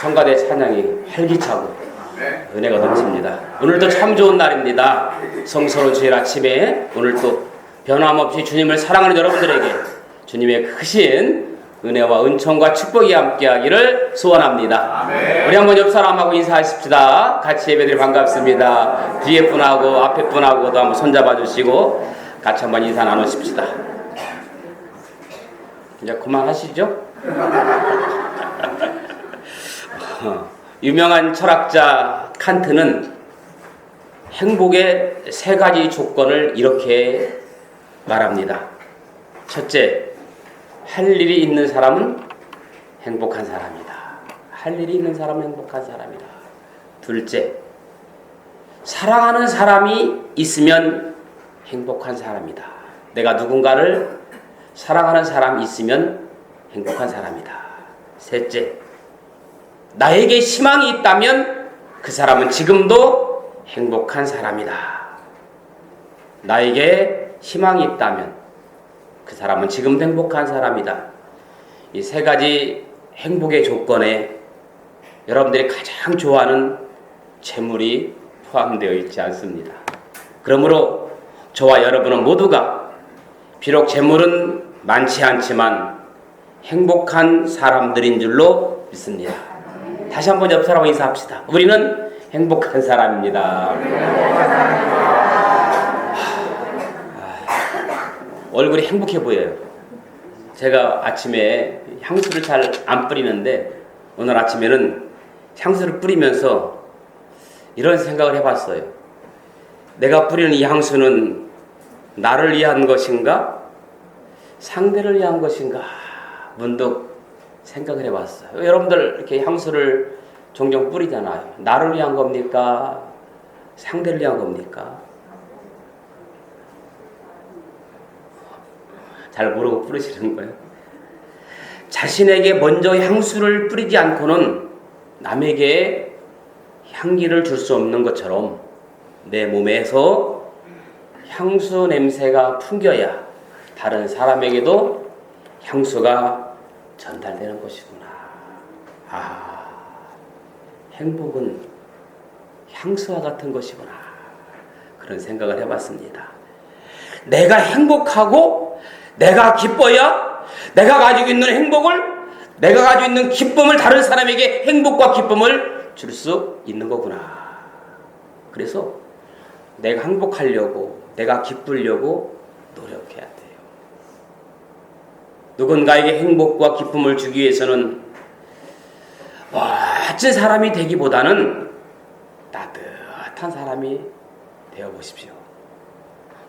성가대 찬양이 활기차고 은혜가 넘칩니다. 오늘도 참 좋은 날입니다. 성스러운 주일 아침에 오늘 또 변함없이 주님을 사랑하는 여러분들에게 주님의 크신 은혜와 은총과 축복이 함께하기를 소원합니다. 우리 한번 옆 사람하고 인사하십시다. 같이 예배드리 반갑습니다. 뒤에 분하고 앞에 분하고도 한번 손잡아 주시고 같이 한번 인사 나누십시다. 이제 그만하시죠? 유명한 철학자 칸트는 행복의 세 가지 조건을 이렇게 말합니다. 첫째, 할 일이 있는 사람은 행복한 사람이다. 할 일이 있는 사람은 행복한 사람이다. 둘째, 사랑하는 사람이 있으면 행복한 사람이다. 내가 누군가를 사랑하는 사람이 있으면 행복한 사람이다. 셋째, 나에게 희망이 있다면 그 사람은 지금도 행복한 사람이다. 나에게 희망이 있다면 그 사람은 지금도 행복한 사람이다. 이 세 가지 행복의 조건에 여러분들이 가장 좋아하는 재물이 포함되어 있지 않습니다. 그러므로 저와 여러분은 모두가 비록 재물은 많지 않지만 행복한 사람들인 줄로 믿습니다. 다시 한번 옆 사람과 인사합시다. 우리는 행복한 사람입니다. 얼굴이 행복해 보여요. 제가 아침에 향수를 잘 안 뿌리는데 오늘 아침에는 향수를 뿌리면서 이런 생각을 해봤어요. 내가 뿌리는 이 향수는 나를 위한 것인가? 상대를 위한 것인가? 문득 생각을 해봤어요. 여러분들 이렇게 향수를 종종 뿌리잖아요. 나를 위한 겁니까? 상대를 위한 겁니까? 잘 모르고 뿌리시는 거예요. 자신에게 먼저 향수를 뿌리지 않고는 남에게 향기를 줄 수 없는 것처럼 내 몸에서 향수 냄새가 풍겨야 다른 사람에게도 향수가 전달되는 것이구나. 행복은 향수와 같은 것이구나. 그런 생각을 해봤습니다. 내가 행복하고 내가 기뻐야 내가 가지고 있는 행복을, 내가 가지고 있는 기쁨을 다른 사람에게 행복과 기쁨을 줄 수 있는 거구나. 그래서 내가 행복하려고, 내가 기쁘려고 노력해야 돼요. 누군가에게 행복과 기쁨을 주기 위해서는 멋진 사람이 되기보다는 따뜻한 사람이 되어보십시오.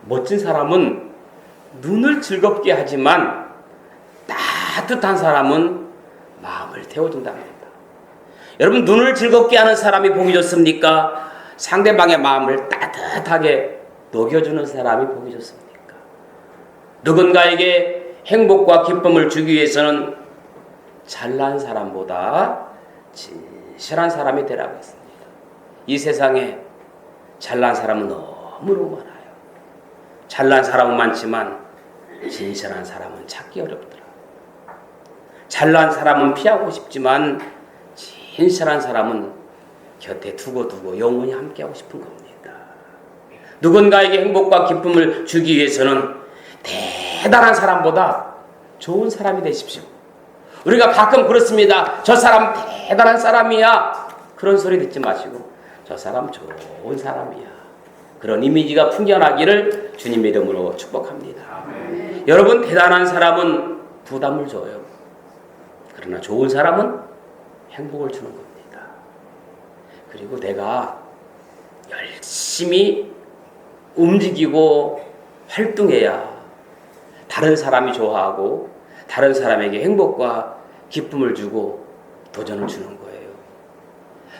멋진 사람은 눈을 즐겁게 하지만 따뜻한 사람은 마음을 태워준답니다. 여러분, 눈을 즐겁게 하는 사람이 보기 좋습니까? 상대방의 마음을 따뜻하게 녹여주는 사람이 보기 좋습니까? 누군가에게 행복과 기쁨을 주기 위해서는 잘난 사람보다 진실한 사람이 되라고 했습니다. 이 세상에 잘난 사람은 너무너무 많아요. 잘난 사람은 많지만 진실한 사람은 찾기 어렵더라. 잘난 사람은 피하고 싶지만 진실한 사람은 곁에 두고 영원히 함께하고 싶은 겁니다. 누군가에게 행복과 기쁨을 주기 위해서는 대단한 사람보다 좋은 사람이 되십시오. 우리가 가끔 그렇습니다. 저 사람 대단한 사람이야. 그런 소리 듣지 마시고 저 사람 좋은 사람이야. 그런 이미지가 풍겨나기를 주님의 이름으로 축복합니다. 여러분, 대단한 사람은 부담을 줘요. 그러나 좋은 사람은 행복을 주는 겁니다. 그리고 내가 열심히 움직이고 활동해야 다른 사람이 좋아하고 다른 사람에게 행복과 기쁨을 주고 도전을 주는 거예요.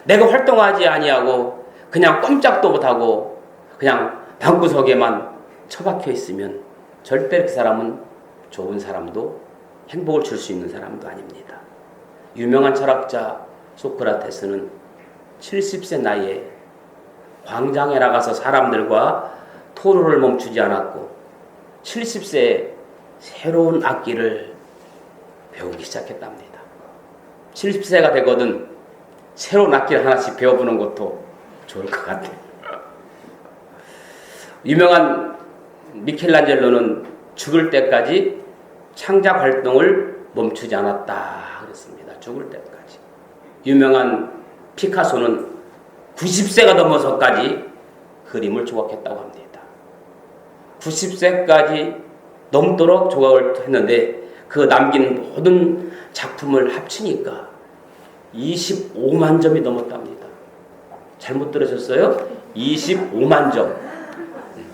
내가 활동하지 아니하고 그냥 꼼짝도 못하고 그냥 방구석에만 처박혀 있으면 절대 그 사람은 좋은 사람도 행복을 줄 수 있는 사람도 아닙니다. 유명한 철학자 소크라테스는 70세 나이에 광장에 나가서 사람들과 토론을 멈추지 않았고 70세에 새로운 악기를 배우기 시작했답니다. 70세가 되거든 새로운 악기를 하나씩 배워보는 것도 좋을 것 같아요. 유명한 미켈란젤로는 죽을 때까지 창작 활동을 멈추지 않았다 그랬습니다. 죽을 때까지. 유명한 피카소는 90세가 넘어서까지 그림을 조각했다고 합니다. 90세까지 넘도록 조각을 했는데 그 남긴 모든 작품을 합치니까 25만 점이 넘었답니다. 잘못 들으셨어요? 25만 점.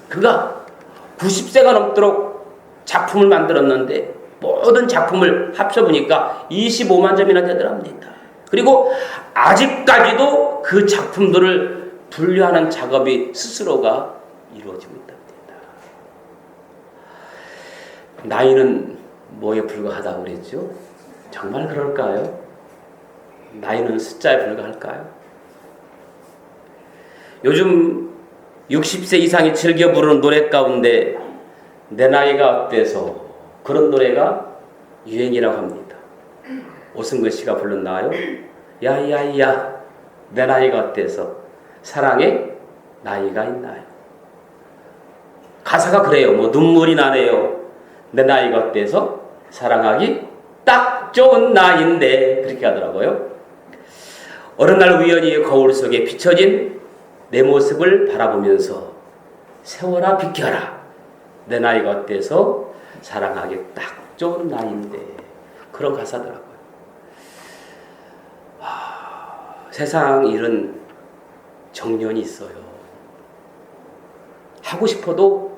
그가 90세가 넘도록 작품을 만들었는데 모든 작품을 합쳐보니까 25만 점이나 되더랍니다. 그리고 아직까지도 그 작품들을 분류하는 작업이 스스로가 이루어지고 있답니다. 나이는 뭐에 불과하다고 그랬죠? 정말 그럴까요? 나이는 숫자에 불과할까요? 요즘 60세 이상이 즐겨 부르는 노래 가운데 내 나이가 어때서 그런 노래가 유행이라고 합니다. 오승근 씨가 불렀나요? 야야야 내 나이가 어때서 사랑에 나이가 있나요? 가사가 그래요. 뭐 눈물이 나네요. 내 나이가 어때서 사랑하기 딱 좋은 나이인데 그렇게 하더라고요. 어느 날 우연히 거울 속에 비춰진 내 모습을 바라보면서 세월아 비켜라 내 나이가 어때서 사랑하기 딱 좋은 나이인데 그런 가사더라고요. 세상 일은 정년이 있어요. 하고 싶어도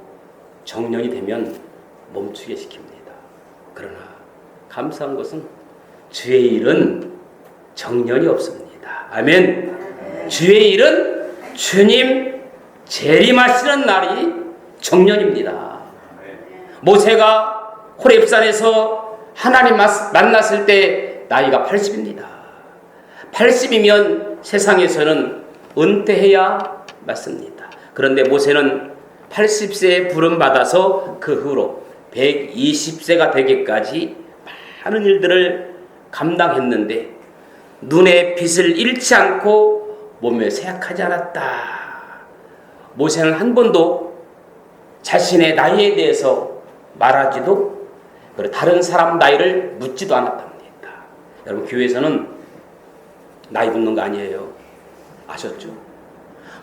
정년이 되면 멈추게 시킵니다. 그러나 감사한 것은 주의 일은 정년이 없습니다. 아멘. 주의 일은 주님 재림하시는 날이 정년입니다. 모세가 호렙산에서 하나님 만났을 때 나이가 80입니다. 80이면 세상에서는 은퇴해야 맞습니다. 그런데 모세는 80세에 부름받아서 그 후로 120세가 되기까지 많은 일들을 감당했는데 눈에 빛을 잃지 않고 몸에 쇠약하지 않았다. 모세는 한 번도 자신의 나이에 대해서 말하지도 그리고 다른 사람 나이를 묻지도 않았답니다. 여러분 교회에서는 나이 묻는 거 아니에요. 아셨죠?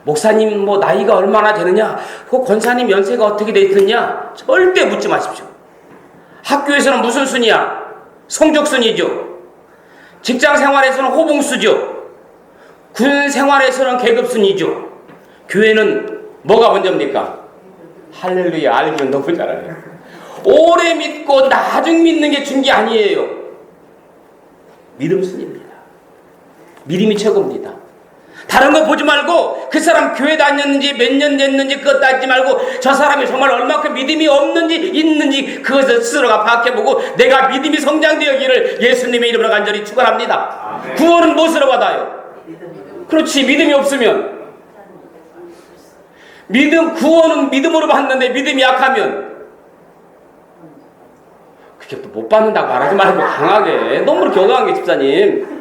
목사님 뭐 나이가 얼마나 되느냐, 그 권사님 연세가 어떻게 되느냐 절대 묻지 마십시오. 학교에서는 무슨 순이야? 성적순이죠. 직장 생활에서는 호봉수죠. 군 생활에서는 계급순이죠. 교회는 뭐가 먼저입니까? 할렐루야. 알기는 너무 잘하네요. 오래 믿고 나중 믿는 게 준 게 아니에요. 믿음 순입니다. 믿음이 최고입니다. 다른 거 보지 말고 그 사람 교회 다녔는지 몇 년 됐는지 그것 따지지 말고 저 사람이 정말 얼마큼 믿음이 없는지 있는지 그것을 스스로가 파악해보고 내가 믿음이 성장되기를 예수님의 이름으로 간절히 축원합니다. 구원은 무엇으로 받아요? 그렇지. 믿음이 없으면 구원은 믿음으로 받는데 믿음이 약하면 그렇게 또 못 받는다고 말하지 말고 강하게 너무 그렇게 강하게 집사님.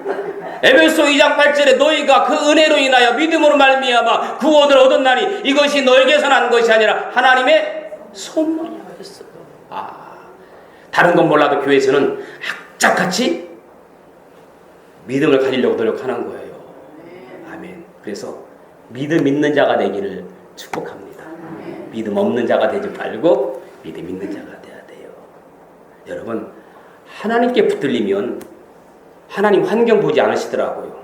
에베소 2장 8절에 너희가 그 은혜로 인하여 믿음으로 말미암아 구원을 얻었나니 이것이 너에게서 난 것이 아니라 하나님의 선물이라 했어요. 다른 건 몰라도 교회에서는 악착같이 믿음을 가지려고 노력하는 거예요. 아멘. 그래서 믿음 있는 자가 되기를 축복합니다. 믿음 없는 자가 되지 말고 믿음 있는 자가 돼야 돼요. 여러분 하나님께 붙들리면 하나님 환경 보지 않으시더라고요.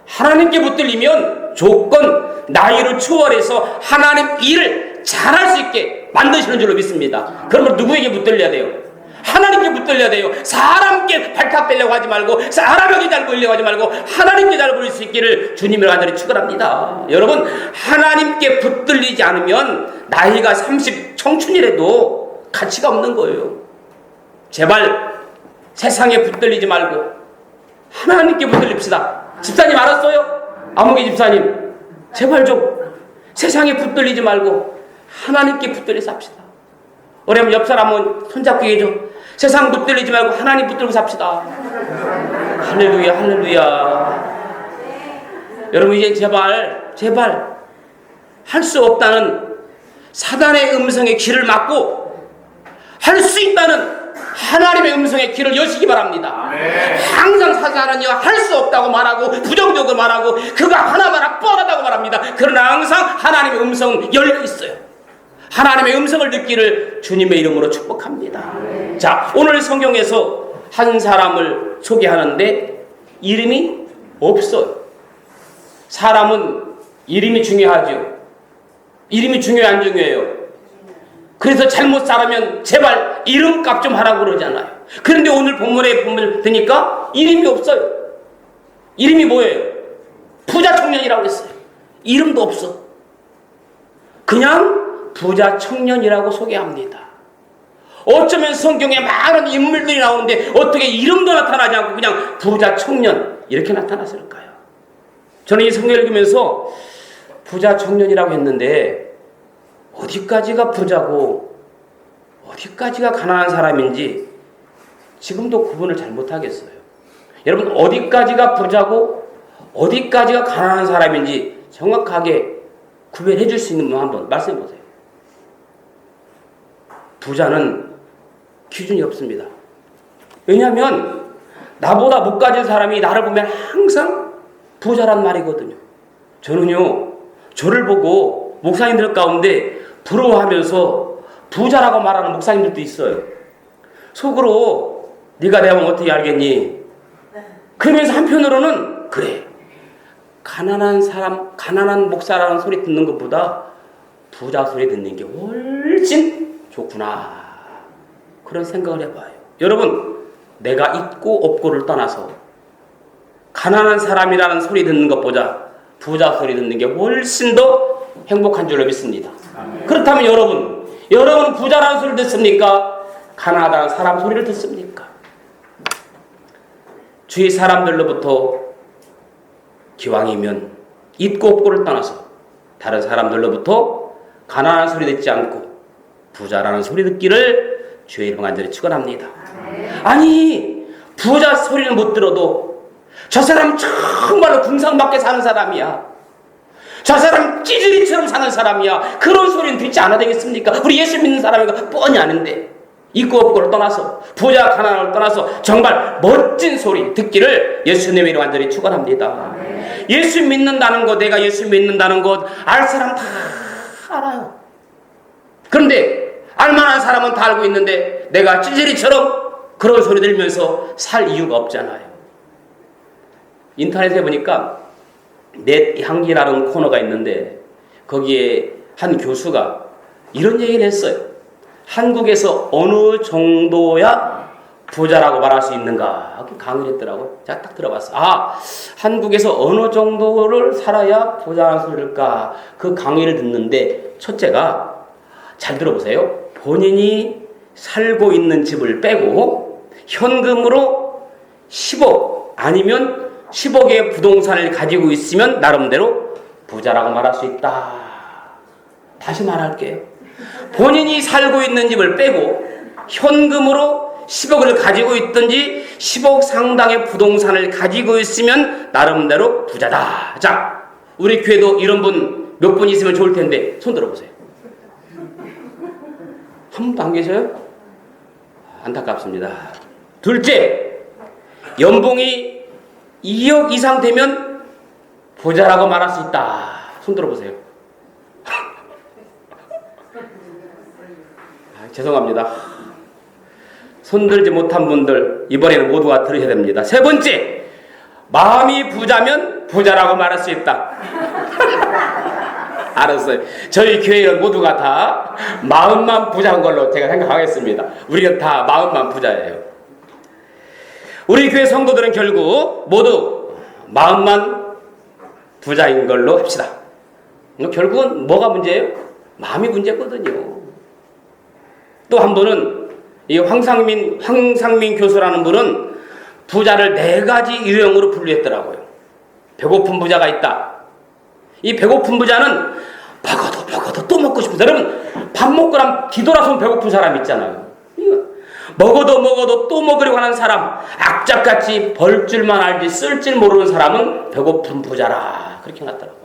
하나님께 붙들리면 조건, 나이를 초월해서 하나님 일을 잘할 수 있게 만드시는 줄로 믿습니다. 그러면 누구에게 붙들려야 돼요? 하나님께 붙들려야 돼요. 사람께 발탁되려고 하지 말고 사람에게 잘 보이려고 하지 말고 하나님께 잘 보일 수 있기를 주님을 간절히 축원합니다. 여러분 하나님께 붙들리지 않으면 나이가 30 청춘이라도 가치가 없는 거예요. 제발 세상에 붙들리지 말고 하나님께 붙들립시다. 집사님 알았어요? 아무개 집사님 제발 좀 세상에 붙들리지 말고 하나님께 붙들려서 합시다. 어려면 옆 사람은 손잡고 얘기해줘. 세상 붙들리지 말고 하나님 붙들고 삽시다. 할렐루야, 할렐루야. 여러분 이제 제발 할 수 없다는 사단의 음성의 귀를 막고 할 수 있다는 하나님의 음성의 귀를 여시기 바랍니다. 항상 사단은요 할 수 없다고 말하고 부정적으로 말하고 그가 하나마나 뻔하다고 말합니다. 그러나 항상 하나님의 음성은 열려 있어요. 하나님의 음성을 듣기를 주님의 이름으로 축복합니다. 자, 오늘 성경에서 한 사람을 소개하는데 이름이 없어요. 사람은 이름이 중요하죠. 이름이 중요해 안 중요해요? 그래서 잘못 살아면 제발 이름값 좀 하라고 그러잖아요. 그런데 오늘 본문에 보면 되니까 이름이 없어요. 이름이 뭐예요? 부자 청년이라고 했어요. 이름도 없어. 그냥 부자 청년이라고 소개합니다. 어쩌면 성경에 많은 인물들이 나오는데 어떻게 이름도 나타나지 않고 그냥 부자 청년 이렇게 나타났을까요? 저는 이 성경을 읽으면서 부자 청년이라고 했는데 어디까지가 부자고 어디까지가 가난한 사람인지 지금도 구분을 잘 못하겠어요. 여러분 어디까지가 부자고 어디까지가 가난한 사람인지 정확하게 구별해 줄 수 있는 분 한번 말씀해 보세요. 부자는 기준이 없습니다. 왜냐하면 나보다 못 가진 사람이 나를 보면 항상 부자란 말이거든요. 저는요 저를 보고 목사님들 가운데 부러워하면서 부자라고 말하는 목사님들도 있어요. 속으로 네가 내 마음 어떻게 알겠니? 그러면서 한편으로는 그래 가난한 사람 가난한 목사라는 소리 듣는 것보다 부자 소리 듣는 게 훨씬 좋구나 그런 생각을 해봐요. 여러분 내가 있고 없고를 떠나서 가난한 사람이라는 소리 듣는 것보다 부자 소리 듣는 게 훨씬 더 행복한 줄로 믿습니다. 그렇다면 여러분 부자라는 소리를 듣습니까? 가난하다는 사람 소리를 듣습니까? 주위 사람들로부터 기왕이면 있고 없고를 떠나서 다른 사람들로부터 가난한 소리 듣지 않고 부자라는 소리 듣기를 주의 이름 간절히 축원합니다. 아니 부자 소리는 못 들어도 저 사람 정말로 궁상맞게 사는 사람이야. 저 사람 찌질이처럼 사는 사람이야. 그런 소리는 듣지 않아야 되겠습니까? 우리 예수 믿는 사람이니까 뻔히 아는데 있고 없고를 떠나서 부자 가난을 떠나서 정말 멋진 소리 듣기를 예수님의 이름으로 완전히 축원합니다. 예수 믿는다는 것 내가 예수 믿는다는 것 알 사람 다 알아요. 그런데 알만한 사람은 다 알고 있는데 내가 찌질이처럼 그런 소리 들으면서 살 이유가 없잖아요. 인터넷에 보니까 넷 향기라는 코너가 있는데 거기에 한 교수가 이런 얘기를 했어요. 한국에서 어느 정도야 부자라고 말할 수 있는가 강의를 했더라고요. 제가 딱 들어봤어요. 한국에서 어느 정도를 살아야 부자라는 소리일까 그 강의를 듣는데 첫째가 잘 들어보세요. 본인이 살고 있는 집을 빼고 현금으로 10억 아니면 10억의 부동산을 가지고 있으면 나름대로 부자라고 말할 수 있다. 다시 말할게요. 본인이 살고 있는 집을 빼고 현금으로 10억을 가지고 있든지 10억 상당의 부동산을 가지고 있으면 나름대로 부자다. 자, 우리 교회도 이런 분 몇 분 있으면 좋을 텐데 손 들어보세요. 한 분도 안 계셔요? 안타깝습니다. 둘째, 연봉이 2억 이상 되면 부자라고 말할 수 있다. 손 들어보세요. 죄송합니다. 손 들지 못한 분들 이번에는 모두가 들으셔야 됩니다. 세 번째, 마음이 부자면 부자라고 말할 수 있다. 알았어요. 저희 교회는 모두가 다 마음만 부자인 걸로 제가 생각하겠습니다. 우리는 다 마음만 부자예요. 우리 교회 성도들은 결국 모두 마음만 부자인 걸로 합시다. 결국은 뭐가 문제예요? 마음이 문제거든요. 또 한 분은 이 황상민 교수라는 분은 부자를 4가지 유형으로 분류했더라고요. 배고픈 부자가 있다. 이 배고픈 부자는 먹어도 또 먹고 싶은 사람. 여러분, 밥 먹고 나면 뒤돌아서면 배고픈 사람 있잖아요. 먹어도 또 먹으려고 하는 사람, 악착같이 벌 줄만 알지 쓸 줄 모르는 사람은 배고픈 부자라, 그렇게 해놨더라고요.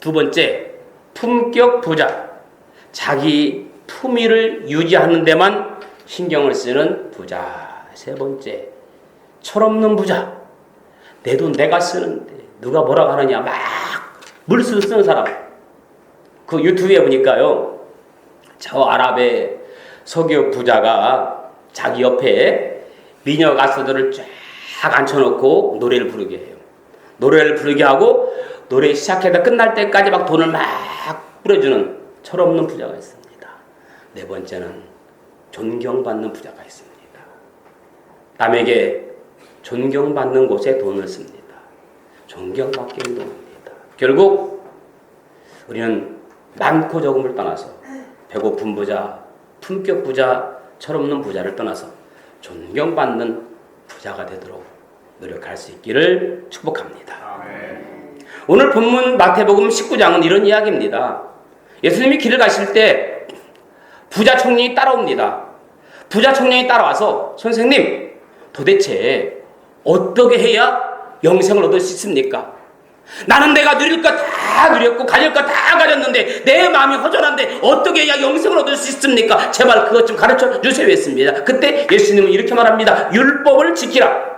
두 번째, 품격 부자. 자기 품위를 유지하는 데만 신경을 쓰는 부자. 세 번째, 철없는 부자. 내 돈 내가 쓰는데 누가 뭐라고 하느냐 막 물쓰 쓰는 사람. 그 유튜브에 보니까요, 저 아랍의 석유 부자가 자기 옆에 미녀 가수들을 쫙 앉혀놓고 노래를 부르게 해요. 노래를 부르게 하고 노래 시작해서 끝날 때까지 막 돈을 막 뿌려주는 철없는 부자가 있습니다. 네 번째는 존경받는 부자가 있습니다. 남에게 존경받는 곳에 돈을 씁니다. 존경받기 운동합니다. 결국 우리는 많고 적음을 떠나서 배고픈 부자, 품격 부자, 철없는 부자를 떠나서 존경받는 부자가 되도록 노력할 수 있기를 축복합니다. 오늘 본문 마태복음 19장은 이런 이야기입니다. 예수님이 길을 가실 때 부자 청년이 따라옵니다. 부자 청년이 따라와서 선생님, 도대체 어떻게 해야 영생을 얻을 수 있습니까? 나는 내가 누릴 것 다 누렸고 가질 것 다 가졌는데 내 마음이 허전한데 어떻게 해야 영생을 얻을 수 있습니까? 제발 그것 좀 가르쳐 주세요 했습니다. 그때 예수님은 이렇게 말합니다. 율법을 지키라.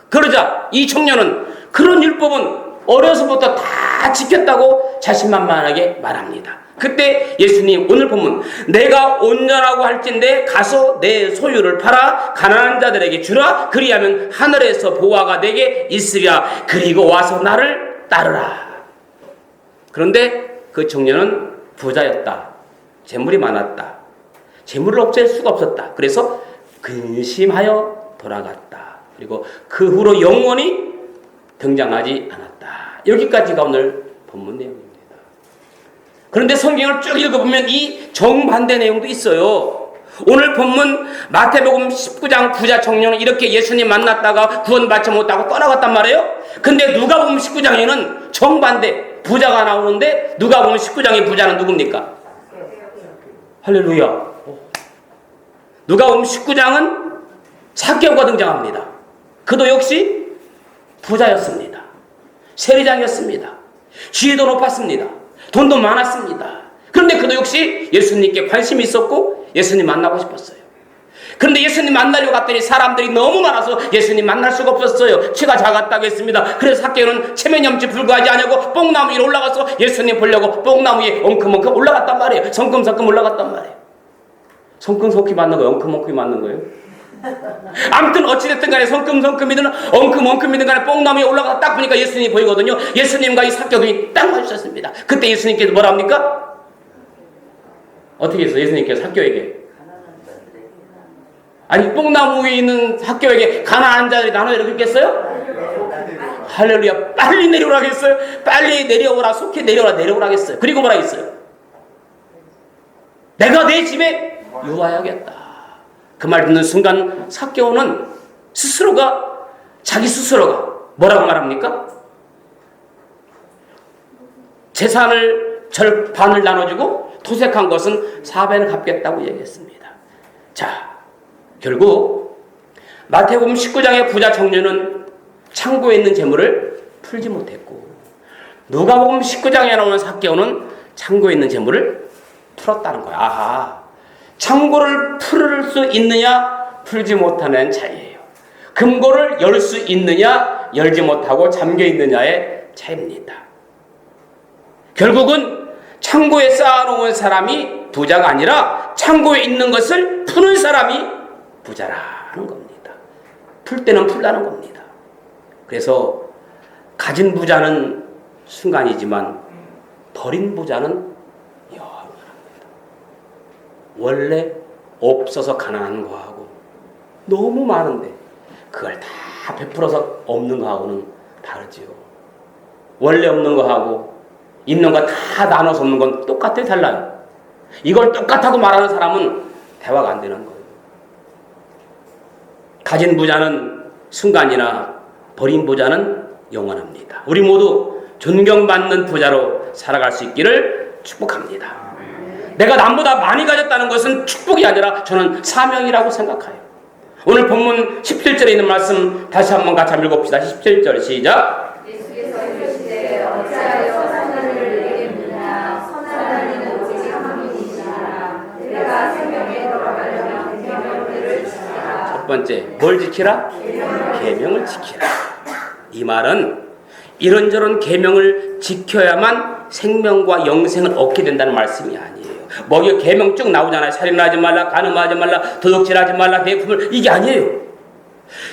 그러자 이 청년은 그런 율법은 어려서부터 다 지켰다고 자신만만하게 말합니다. 그때 예수님 오늘 본문 내가 온전하고 할진대 가서 내 소유를 팔아 가난한 자들에게 주라. 그리하면 하늘에서 보화가 내게 있으리라. 그리고 와서 나를 따르라. 그런데 그 청년은 부자였다. 재물이 많았다. 재물을 없앨 수가 없었다. 그래서 근심하여 돌아갔다. 그리고 그 후로 영원히 등장하지 않았다. 여기까지가 오늘 본문 내용입니다. 그런데 성경을 쭉 읽어보면 이 정반대 내용도 있어요. 오늘 본문 마태복음 19장 부자 청년은 이렇게 예수님 만났다가 구원받지 못하고 떠나갔단 말이에요. 근데 누가복음 19장에는 정반대 부자가 나오는데 누가복음 19장의 부자는 누굽니까? 할렐루야. 누가복음 19장은 삭개오가 등장합니다. 그도 역시 부자였습니다. 세리장이었습니다. 지위도 높았습니다. 돈도 많았습니다. 그런데 그도 역시 예수님께 관심이 있었고 예수님 만나고 싶었어요. 그런데 예수님 만나려고 갔더니 사람들이 너무 많아서 예수님 만날 수가 없었어요. 키가 작았다고 했습니다. 그래서 삭개오는 체면염치 불구하지 않냐고 뽕나무 위로 올라가서 예수님 보려고 뽕나무 위에 엉큼엉큼 올라갔단 말이에요. 성큼성큼 올라갔단 말이에요. 성큼성큼이 맞는 거예요? 엉큼엉큼이 맞는 거예요? 아무튼 어찌됐든 간에 성큼성큼이든 엉큼엉큼이든 간에 뽕나무 위에 올라가서 딱 보니까 예수님이 보이거든요. 예수님과 이 삭개오이 딱 마주쳤습니다. 그때 예수님께서 뭐라 합니까? 어떻게 했어요? 예수님께서 삭개오에게 아니 뽕나무 위에 있는 삭개오에게 가난한 자들이 나눠 이렇게 했겠어요? 할렐루야. 빨리 내려오라 했어요. 빨리 내려오라. 속히 내려오라 했어요. 그리고 뭐라 했어요? 내가 내 집에 유하여야겠다. 그 말 듣는 순간 삭개오는 자기 스스로가 뭐라고 말합니까? 재산을 절반을 나눠주고 토색한 것은 4배는 갚겠다고 얘기했습니다. 자, 결국 마태복음 19장의 부자 청년은 창고에 있는 재물을 풀지 못했고 누가복음 19장에 나오는 삭개오는 창고에 있는 재물을 풀었다는 거야. 아하, 창고를 풀을 수 있느냐 풀지 못하는 차이예요. 금고를 열 수 있느냐 열지 못하고 잠겨 있느냐의 차이입니다. 결국은 창고에 쌓아놓은 사람이 부자가 아니라 창고에 있는 것을 푸는 사람이 부자라는 겁니다. 풀 때는 풀라는 겁니다. 그래서 가진 부자는 순간이지만 버린 부자는 영원합니다. 원래 없어서 가난한 거하고 너무 많은데 그걸 다 베풀어서 없는 거하고는 다르지요. 원래 없는 거하고 있는 거 다 나눠서 없는 건 똑같아요, 달라요? 이걸 똑같다고 말하는 사람은 대화가 안 되는 거예요. 가진 부자는 순간이나 버린 부자는 영원합니다. 우리 모두 존경받는 부자로 살아갈 수 있기를 축복합니다. 내가 남보다 많이 가졌다는 것은 축복이 아니라 저는 사명이라고 생각해요. 오늘 본문 17절에 있는 말씀 다시 한번 같이 한번 읽어봅시다. 17절 시작. 예수께서 이르시되 어찌하여 선하늘을 내게 묻나 선한 이는 오직 한 분이시라. 내가 생명에 들어가려면 계명들을 지키라. 첫 번째 뭘 지키라? 계명을 지키라. 이 말은 이런저런 계명을 지켜야만 생명과 영생을 얻게 된다는 말씀이 아니에요. 뭐 계명 쭉 나오잖아요. 살인하지 말라, 간음하지 말라, 도둑질하지 말라, 배품을, 이게 아니에요.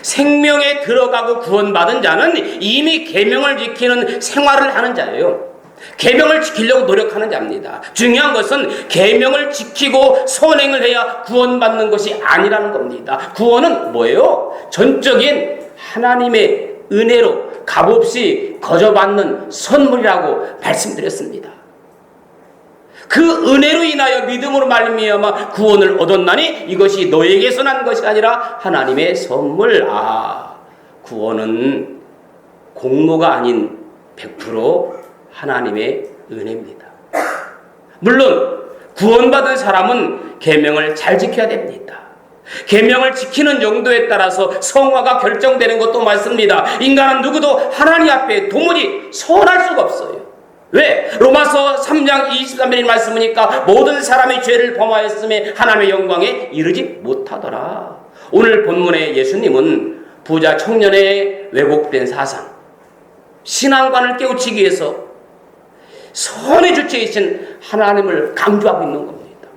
생명에 들어가고 구원받은 자는 이미 계명을 지키는 생활을 하는 자예요. 계명을 지키려고 노력하는 자입니다. 중요한 것은 계명을 지키고 선행을 해야 구원받는 것이 아니라는 겁니다. 구원은 뭐예요? 전적인 하나님의 은혜로 값없이 거저받는 선물이라고 말씀드렸습니다. 그 은혜로 인하여 믿음으로 말미암아 구원을 얻었나니 이것이 너에게서 난 것이 아니라 하나님의 선물. 구원은 공로가 아닌 100% 하나님의 은혜입니다. 물론 구원받은 사람은 계명을 잘 지켜야 됩니다. 계명을 지키는 정도에 따라서 성화가 결정되는 것도 맞습니다. 인간은 누구도 하나님 앞에 도무지 선할 수가 없어요. 왜? 로마서 3장 23절의 말씀이니까 모든 사람이 죄를 범하였음에 하나님의 영광에 이르지 못하더라. 오늘 본문의 예수님은 부자 청년의 왜곡된 사상, 신앙관을 깨우치기 위해서 선의 주체이신 하나님을 강조하고 있는 겁니다.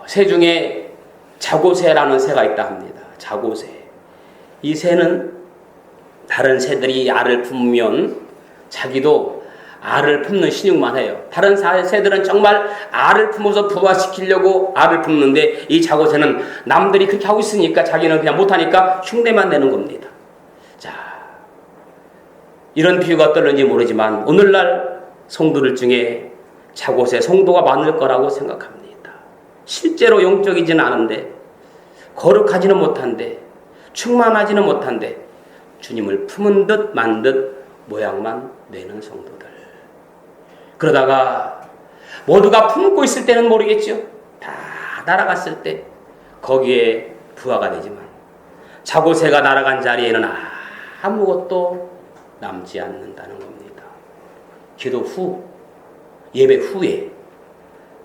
새 중에 자고새라는 새가 있다 합니다. 자고새. 이 새는 다른 새들이 알을 품으면 자기도 알을 품는 신용만 해요. 다른 새들은 정말 알을 품어서 부화시키려고 알을 품는데 이 자고새는 남들이 그렇게 하고 있으니까 자기는 그냥 못하니까 흉내만 내는 겁니다. 자, 이런 비유가 어떨는지 모르지만 오늘날 성도들 중에 자고새 성도가 많을 거라고 생각합니다. 실제로 영적이지는 않은데 거룩하지는 못한데 충만하지는 못한데 주님을 품은 듯 만 듯 모양만 내는 성도들. 그러다가 모두가 품고 있을 때는 모르겠죠. 다 날아갔을 때 거기에 부하가 되지만 자고새가 날아간 자리에는 아무것도 남지 않는다는 겁니다. 기도 후, 예배 후에,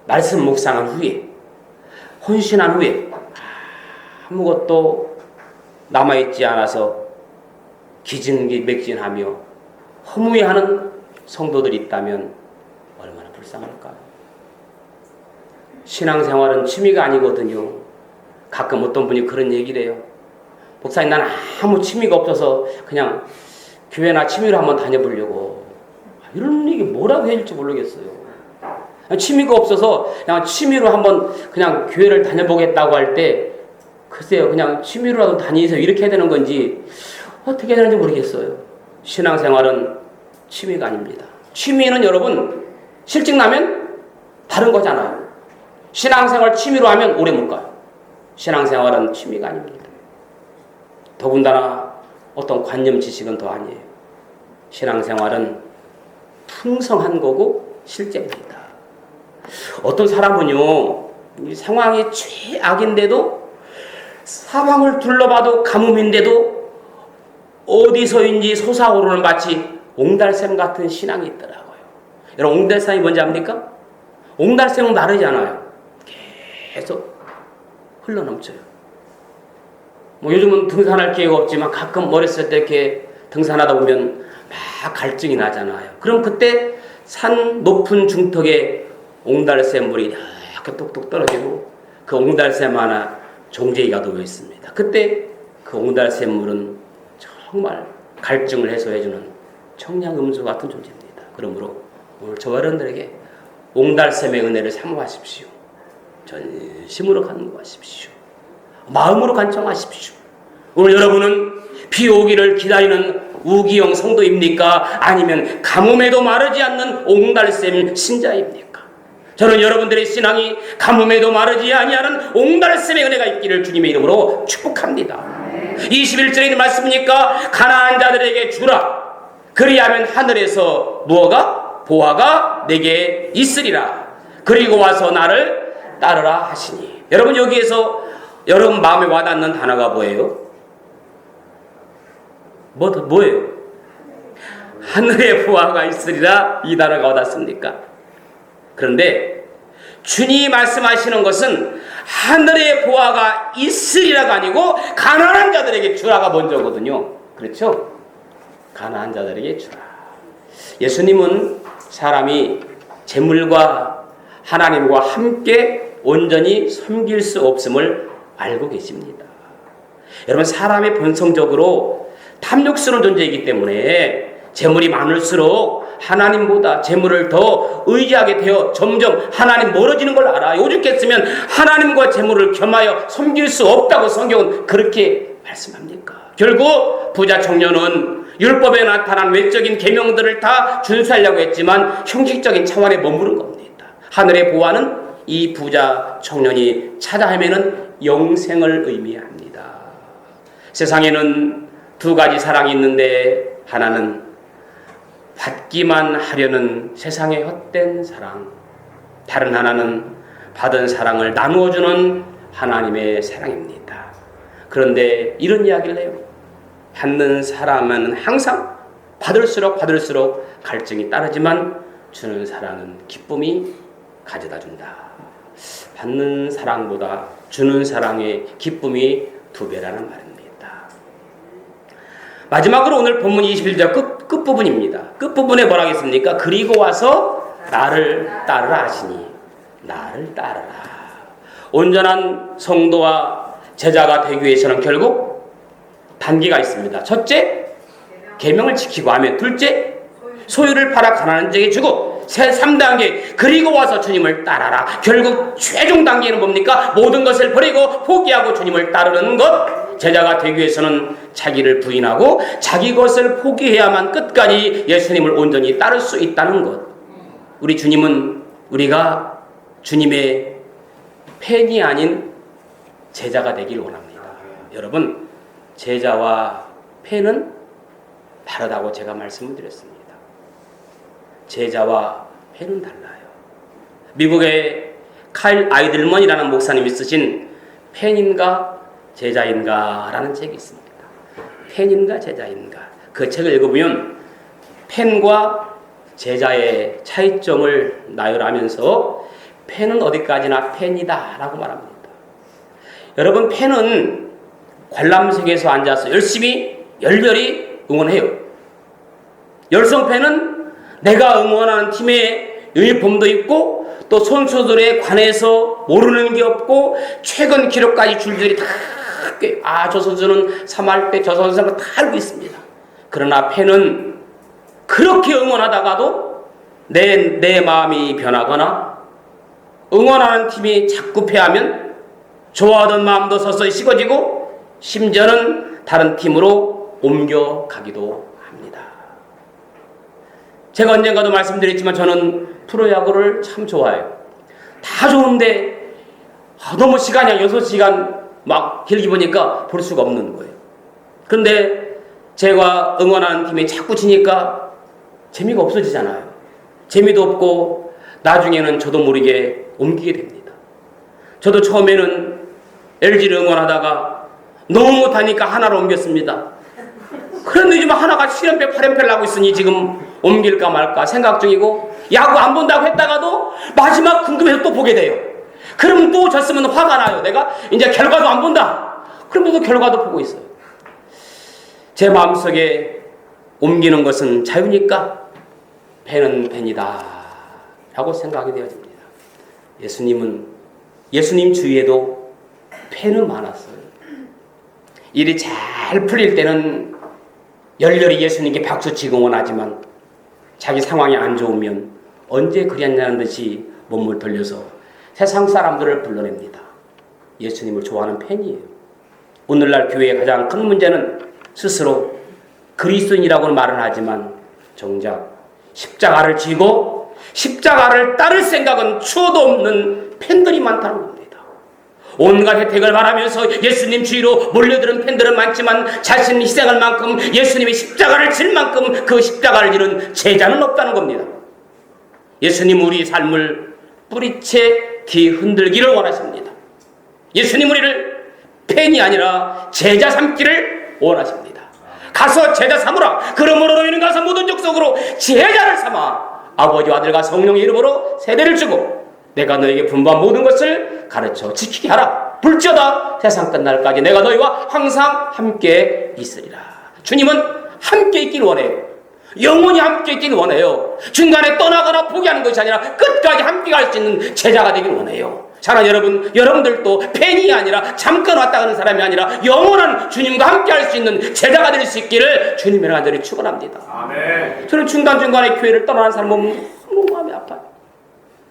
말씀 묵상한 후에, 헌신한 후에 아무것도 남아있지 않아서 기진맥진하며 허무해하는 성도들이 있다면 얼마나 불쌍할까요? 신앙생활은 취미가 아니거든요. 가끔 어떤 분이 그런 얘기를 해요. 목사님, 나는 아무 취미가 없어서 그냥 교회나 취미로 한번 다녀보려고. 이런 얘기 뭐라고 해야 될지 모르겠어요. 취미가 없어서 그냥 취미로 한번 그냥 교회를 다녀보겠다고 할 때 글쎄요, 그냥 취미로라도 다니세요 이렇게 해야 되는 건지 어떻게 해야 되는지 모르겠어요. 신앙생활은 취미가 아닙니다. 취미는 여러분 실직 나면 다른 거잖아요. 신앙생활 취미로 하면 오래 못 가요. 신앙생활은 취미가 아닙니다. 더군다나 어떤 관념 지식은 더 아니에요. 신앙생활은 풍성한 거고 실제입니다. 어떤 사람은요, 상황이 최악인데도 사방을 둘러봐도 가뭄인데도 어디서인지 솟아오르는 마치 옹달샘 같은 신앙이 있더라고요. 여러분, 옹달샘이 뭔지 압니까? 옹달샘은 마르잖아요. 계속 흘러넘쳐요. 뭐 요즘은 등산할 기회가 없지만 가끔 어렸을 때 이렇게 등산하다 보면 막 갈증이 나잖아요. 그럼 그때 산 높은 중턱에 옹달샘 물이 이렇게 똑똑 떨어지고 그 옹달샘 하나 종제기가 놓여 있습니다. 그때 그 옹달샘 물은 정말 갈증을 해소해주는 청량음수 같은 존재입니다. 그러므로 오늘 저와 여러분들에게 옹달샘의 은혜를 사모하십시오. 전심으로 간구하십시오. 마음으로 간청하십시오. 오늘 여러분은 비 오기를 기다리는 우기형 성도입니까? 아니면 가뭄에도 마르지 않는 옹달샘 신자입니까? 저는 여러분들의 신앙이 가뭄에도 마르지 아니하는 옹달샘의 은혜가 있기를 주님의 이름으로 축복합니다. 21절에 있는 말씀이니까 가나안 자들에게 주라. 그리하면 하늘에서 무엇가? 보화가 내게 있으리라. 그리고 와서 나를 따르라 하시니. 여러분, 여기에서 여러분 마음에 와닿는 단어가 뭐예요? 뭐예요? 하늘에 보화가 있으리라, 이 단어가 와닿습니까? 그런데 주님이 말씀하시는 것은 하늘에 보화가 있으리라가 아니고 가난한 자들에게 주라가 먼저거든요. 그렇죠? 가난한 자들에게 주라. 예수님은 사람이 재물과 하나님과 함께 온전히 섬길 수 없음을 알고 계십니다. 여러분, 사람이 본성적으로 탐욕스러운 존재이기 때문에 재물이 많을수록 하나님보다 재물을 더 의지하게 되어 점점 하나님 멀어지는 걸 알아요. 오죽했으면 하나님과 재물을 겸하여 섬길 수 없다고 성경은 그렇게 말씀합니까? 결국 부자 청년은 율법에 나타난 외적인 계명들을 다 준수하려고 했지만 형식적인 차원에 머무른 겁니다. 하늘의 보화는 이 부자 청년이 찾아 헤매는 영생을 의미합니다. 세상에는 두 가지 사랑이 있는데, 하나는 받기만 하려는 세상의 헛된 사랑, 다른 하나는 받은 사랑을 나누어주는 하나님의 사랑입니다. 그런데 이런 이야기를 해요. 받는 사람은 항상 받을수록 갈증이 따르지만 주는 사랑은 기쁨이 가져다 준다. 받는 사랑보다 주는 사랑의 기쁨이 2배라는 말입니다. 마지막으로 오늘 본문 21절 끝부분입니다. 끝부분에 뭐라 하겠습니까? 그리고 와서 나를 따르라 하시니. 나를 따르라. 온전한 성도와 제자가 되기 위해서는 결국 단계가 있습니다. 첫째, 계명을 지키고 하면. 둘째, 소유를 팔아 가난한 자에게 주고. 3단계, 그리고 와서 주님을 따라라. 결국 최종 단계는 뭡니까? 모든 것을 버리고 포기하고 주님을 따르는 것. 제자가 되기 위해서는 자기를 부인하고 자기 것을 포기해야만 끝까지 예수님을 온전히 따를 수 있다는 것. 우리 주님은 우리가 주님의 팬이 아닌 제자가 되길 원합니다. 여러분, 제자와 팬은 다르다고 제가 말씀을 드렸습니다. 제자와 팬은 달라요. 미국의 카일 아이들먼이라는 목사님이 쓰신 팬인가 제자인가 라는 책이 있습니다. 팬인가 제자인가. 그 책을 읽어보면 팬과 제자의 차이점을 나열하면서 팬은 어디까지나 팬이다 라고 말합니다. 여러분, 팬은 관람석에서 앉아서 열심히 열렬히 응원해요. 열성 팬은 내가 응원하는 팀의 유니폼도 입고 또 선수들에 관해서 모르는 게 없고 최근 기록까지 줄줄이 다 저 선수는 3할 때 저 선수는 다 알고 있습니다. 그러나 팬은 그렇게 응원하다가도 내 마음이 변하거나 응원하는 팀이 자꾸 패하면 좋아하던 마음도 서서히 식어지고 심지어는 다른 팀으로 옮겨가기도 합니다. 제가 언젠가도 말씀드렸지만 저는 프로야구를 참 좋아해요. 다 좋은데 너무 시간이 6시간 막 길게 보니까 볼 수가 없는 거예요. 그런데 제가 응원하는 팀이 자꾸 지니까 재미가 없어지잖아요. 재미도 없고 나중에는 저도 모르게 옮기게 됩니다. 저도 처음에는 LG를 응원하다가 너무 못하니까 하나로 옮겼습니다. 그런데 요즘 하나가 7연패 8연패를 하고 있으니 지금 옮길까 말까 생각 중이고, 야구 안 본다고 했다가도 마지막 궁금해서 또 보게 돼요. 그러면 또 졌으면 화가 나요. 내가 이제 결과도 안 본다. 그러면서 결과도 보고 있어요. 제 마음속에 옮기는 것은 자유니까 팬은 팬이다 라고 생각이 되어집니다. 예수님 주위에도 팬은 많았어요. 일이 잘 풀릴 때는 열렬히 예수님께 박수치고 응원하지만 자기 상황이 안 좋으면 언제 그랬냐는 듯이 몸을 돌려서 세상 사람들을 불러냅니다. 예수님을 좋아하는 팬이에요. 오늘날 교회의 가장 큰 문제는 스스로 그리스도인이라고는 말은 하지만 정작 십자가를 지고 십자가를 따를 생각은 추호도 없는 팬들이 많다는 겁니다. 온갖 혜택을 바라면서 예수님 주위로 몰려드는 팬들은 많지만 자신이 희생할 만큼 예수님이 십자가를 질 만큼 그 십자가를 지는 제자는 없다는 겁니다. 예수님 우리 삶을 뿌리채 뒤흔들기를 원하십니다. 예수님 우리를 팬이 아니라 제자 삼기를 원하십니다. 가서 제자 삼으라. 그러므로 너희는 가서 모든 족속으로 제자를 삼아 아버지와 아들과 성령의 이름으로 세례를 주고 내가 너에게 분부한 모든 것을 가르쳐 지키게 하라. 불지어다 세상 끝날까지 내가 너희와 항상 함께 있으리라. 주님은 함께 있기를 원해요. 영원히 함께 있기를 원해요. 중간에 떠나거나 포기하는 것이 아니라 끝까지 함께 갈 수 있는 제자가 되기를 원해요. 사랑하는 여러분, 여러분들도 팬이 아니라 잠깐 왔다 가는 사람이 아니라 영원한 주님과 함께 할 수 있는 제자가 될 수 있기를 주님의 간절히 축원합니다. 아멘. 저는 중간중간에 교회를 떠나는 사람 보면 너무 마음이 아파요.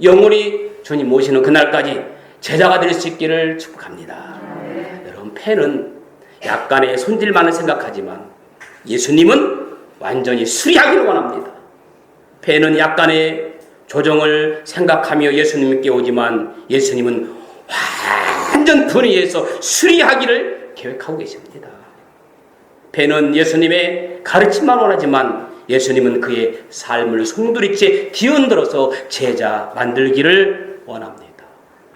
영원히 주님 모시는 그날까지 제자가 될 수 있기를 축복합니다. 여러분, 팬은 약간의 손질만을 생각하지만 예수님은 완전히 수리하기를 원합니다. 팬은 약간의 조정을 생각하며 예수님께 오지만 예수님은 완전 분위기에서 수리하기를 계획하고 계십니다. 팬은 예수님의 가르침만 원하지만 예수님은 그의 삶을 송두리째 뒤흔들어서 제자 만들기를 원합니다.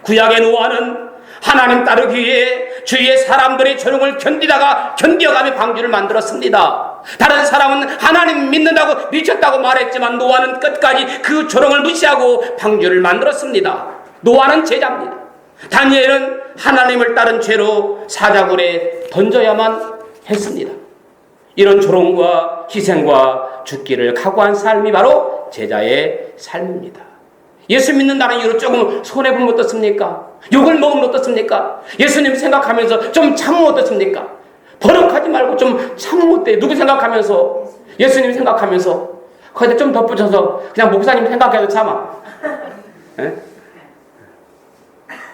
구약의 노아는 하나님 따르기 위해 주위의 사람들의 조롱을 견디어가며 방주를 만들었습니다. 다른 사람은 하나님 믿는다고 미쳤다고 말했지만 노아는 끝까지 그 조롱을 무시하고 방주를 만들었습니다. 노아는 제자입니다. 다니엘은 하나님을 따른 죄로 사자굴에 던져야만 했습니다. 이런 조롱과 희생과 죽기를 각오한 삶이 바로 제자의 삶입니다. 예수 믿는다는 이유로 조금 손해보면 어떻습니까? 욕을 먹으면 어떻습니까? 예수님 생각하면서 좀 참으면 어떻습니까? 버럭하지 말고 좀 참으면 어때요? 누구 생각하면서? 예수님 생각하면서 거기다 좀 덧붙여서 그냥 목사님 생각해서 참아. 에?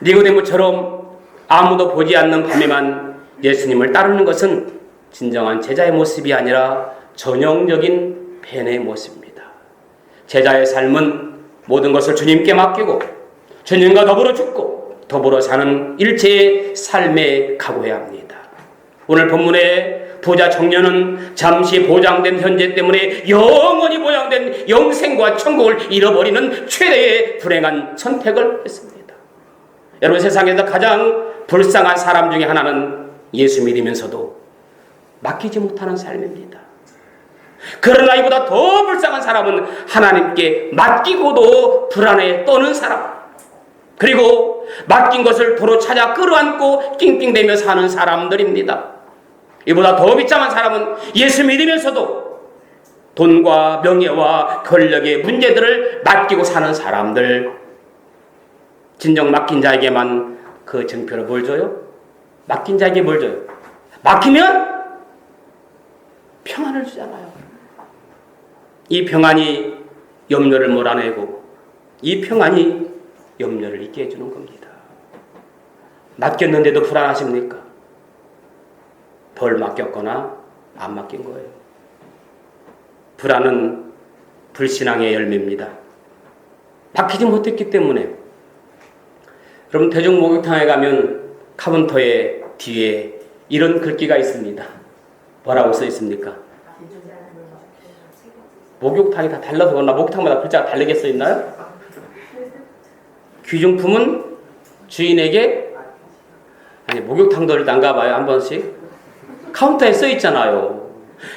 니고데모처럼 아무도 보지 않는 밤에만 예수님을 따르는 것은 진정한 제자의 모습이 아니라 전형적인 팬의 모습입니다. 제자의 삶은 모든 것을 주님께 맡기고 주님과 더불어 죽고 더불어 사는 일체의 삶에 각오해야 합니다. 오늘 본문의 부자 청년은 잠시 보장된 현재 때문에 영원히 보장된 영생과 천국을 잃어버리는 최대의 불행한 선택을 했습니다. 여러분, 세상에서 가장 불쌍한 사람 중에 하나는 예수 믿으면서도 맡기지 못하는 삶입니다. 그러나 이보다 더 불쌍한 사람은 하나님께 맡기고도 불안에 떠는 사람, 그리고 맡긴 것을 도로 찾아 끌어안고 낑낑대며 사는 사람들입니다. 이보다 더 비참한 사람은 예수 믿으면서도 돈과 명예와 권력의 문제들을 맡기고 사는 사람들. 진정 맡긴 자에게만 그 증표를 뭘 줘요? 맡긴 자에게 뭘 줘요? 맡기면 평안을 주잖아요. 이 평안이 염려를 몰아내고 이 평안이 염려를 잊게 해주는 겁니다. 맡겼는데도 불안하십니까? 덜 맡겼거나 안 맡긴 거예요. 불안은 불신앙의 열매입니다. 맡기지 못했기 때문에. 여러분, 대중목욕탕에 가면 카운터의 뒤에 이런 글귀가 있습니다. 뭐라고 써 있습니까? 목욕탕이 다 달라서 그러나 목욕탕마다 글자가 다르게 써 있나요? 귀중품은 주인에게, 아니 목욕탕도 안 가봐요. 한 번씩 카운터에 써 있잖아요.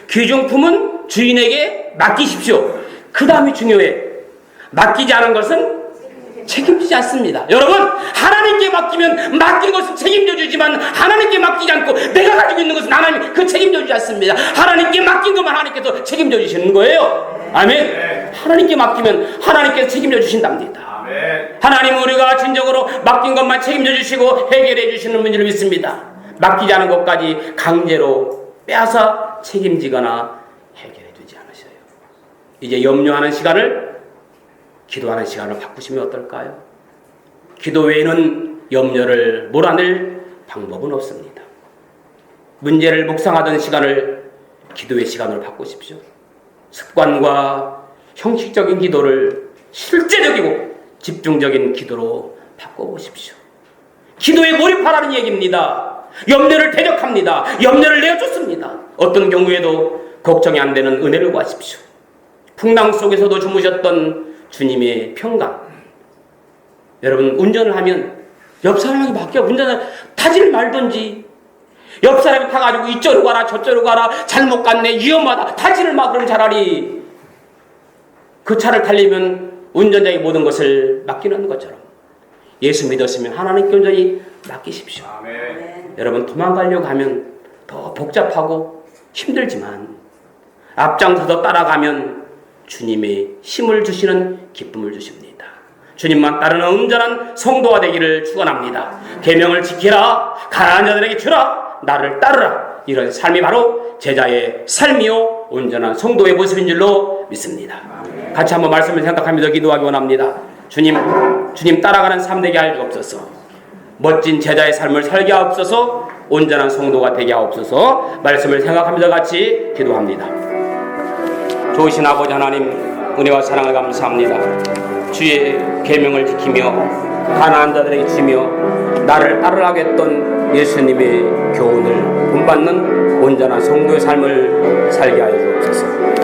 귀중품은 주인에게 맡기십시오. 그 다음이 중요해. 맡기지 않은 것은 책임지지 않습니다. 여러분, 하나님께 맡기면 맡긴 것은 책임져 주지만 하나님께 맡기지 않고 내가 가지고 있는 것은 하나님이 그 책임져 주지 않습니다. 하나님께 맡긴 것만 하나님께서 책임져 주시는 거예요. 아멘. 하나님께 맡기면 하나님께서 책임져 주신답니다. 아멘. 하나님은 우리가 진정으로 맡긴 것만 책임져 주시고 해결해 주시는 분을 믿습니다. 맡기지 않은 것까지 강제로 빼앗아 책임지거나 해결해 주지 않으셔요. 이제 염려하는 시간을 기도하는 시간을 바꾸시면 어떨까요? 기도 외에는 염려를 몰아낼 방법은 없습니다. 문제를 묵상하던 시간을 기도의 시간으로 바꾸십시오. 습관과 형식적인 기도를 실제적이고 집중적인 기도로 바꿔보십시오. 기도에 몰입하라는 얘기입니다. 염려를 대적합니다. 염려를 내어줬습니다. 어떤 경우에도 걱정이 안 되는 은혜를 구하십시오. 풍랑 속에서도 주무셨던 주님의 평강. 여러분, 운전을 하면 옆 사람에게 맡겨 운전을 타지를 말든지, 옆 사람이 타가지고 이쪽으로 가라 저쪽으로 가라, 잘못 갔네, 위험하다, 타지를 마. 그럼 차라리 그 차를 타려면 운전자의 모든 것을 맡기는 것처럼 예수 믿었으면 하나님께 온전히 맡기십시오. 아멘. 여러분, 도망가려고 하면 더 복잡하고 힘들지만 앞장서서 따라가면 주님의 힘을 주시는 기쁨을 주십니다. 주님만 따르는 온전한 성도가 되기를 축원합니다. 계명을 지키라, 가난한 자들에게 주라, 나를 따르라. 이런 삶이 바로 제자의 삶이요 온전한 성도의 모습인 줄로 믿습니다. 같이 한번 말씀을 생각하면서 기도하기 원합니다. 주님 따라가는 삶 되게 하여 주옵소서. 멋진 제자의 삶을 살게 하옵소서. 온전한 성도가 되게 하옵소서. 말씀을 생각하면서 같이 기도합니다. 좋으신 아버지 하나님, 은혜와 사랑을 감사합니다. 주의 계명을 지키며 가난한 자들에게 주며 나를 따르라겠던 예수님의 교훈을 본받는 온전한 성도의 삶을 살게 하여 주옵소서.